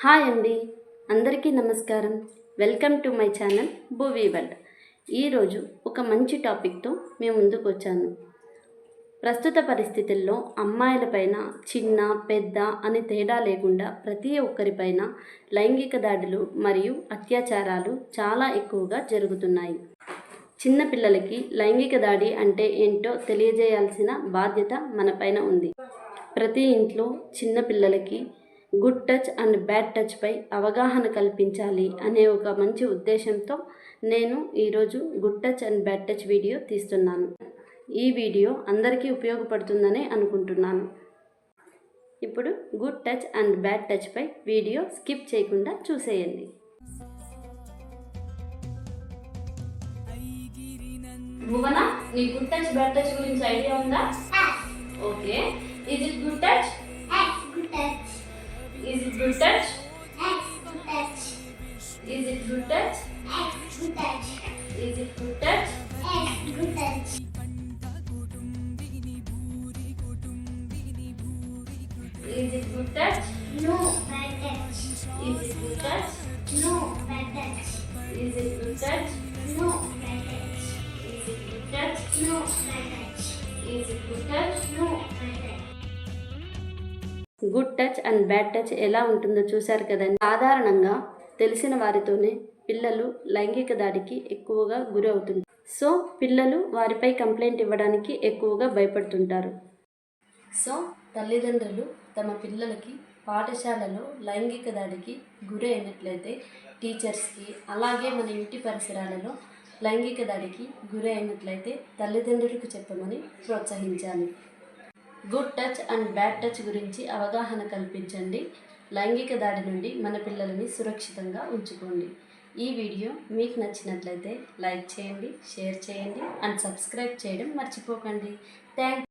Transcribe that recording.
Hi అండి, అందరికీ నమస్కారం. Welcome to my channel Bhuvi world. ఈరోజు ఒక మంచి టాపిక్తో మేము ముందుకు వచ్చాను. ప్రస్తుత పరిస్థితుల్లో అమ్మాయిలపైన చిన్న పెద్ద అని తేడా లేకుండా ప్రతి ఒక్కరిపైన లైంగిక దాడులు మరియు అత్యాచారాలు చాలా ఎక్కువగా జరుగుతున్నాయి. చిన్నపిల్లలకి లైంగిక దాడి అంటే ఏంటో తెలియజేయాల్సిన బాధ్యత మనపైన ఉంది. ప్రతి ఇంట్లో చిన్నపిల్లలకి గుడ్ టచ్ అండ్ బ్యాడ్ టచ్పై అవగాహన కల్పించాలి అనే ఒక మంచి ఉద్దేశంతో నేను ఈరోజు good touch and bad touch video తీస్తున్నాను. ఈ వీడియో అందరికీ ఉపయోగపడుతుందని అనుకుంటున్నాను. ఇప్పుడు గుడ్ టచ్ అండ్ బ్యాడ్ టచ్పై వీడియో స్కిప్ చేయకుండా చూసేయండి. భువన, నీ గుడ్ టచ్ బ్యాడ్ టచ్ గురించి ఐడియా ఉందా? Okay. Is it good touch? Good touch. Is it good touch? Good touch. Is it good touch? Good touch. Is it good touch? Good touch. Is it good touch? No bad touch. Is it good touch? No bad touch. Is it good touch? No bad touch. Is it good touch? No bad touch. Is it good touch? No bad touch. Good touch and bad touch ఎలా ఉంటుందో చూశారు కదండి. సాధారణంగా తెలిసిన వారితోనే పిల్లలు లైంగిక దాడికి ఎక్కువగా గురి అవుతుంటారు. సో పిల్లలు వారిపై కంప్లైంట్ ఇవ్వడానికి ఎక్కువగా భయపడుతుంటారు. సో తల్లిదండ్రులు తమ పిల్లలకి పాఠశాలలో లైంగిక దాడికి గురి అయినట్లయితే టీచర్స్కి, అలాగే మన ఇంటి పరిసరాలలో లైంగిక దాడికి గురి అయినట్లయితే తల్లిదండ్రులకు చెప్పమని ప్రోత్సహించాలి. Good touch and bad touch గురించి అవగాహన కల్పించండి. లైంగిక దాడి నుండి మన పిల్లలని సురక్షితంగా ఉంచుకోండి. ఈ వీడియో మీకు నచ్చినట్లయితే లైక్ చేయండి, షేర్ చేయండి అండ్ సబ్స్క్రైబ్ చేయడం మర్చిపోకండి. థ్యాంక్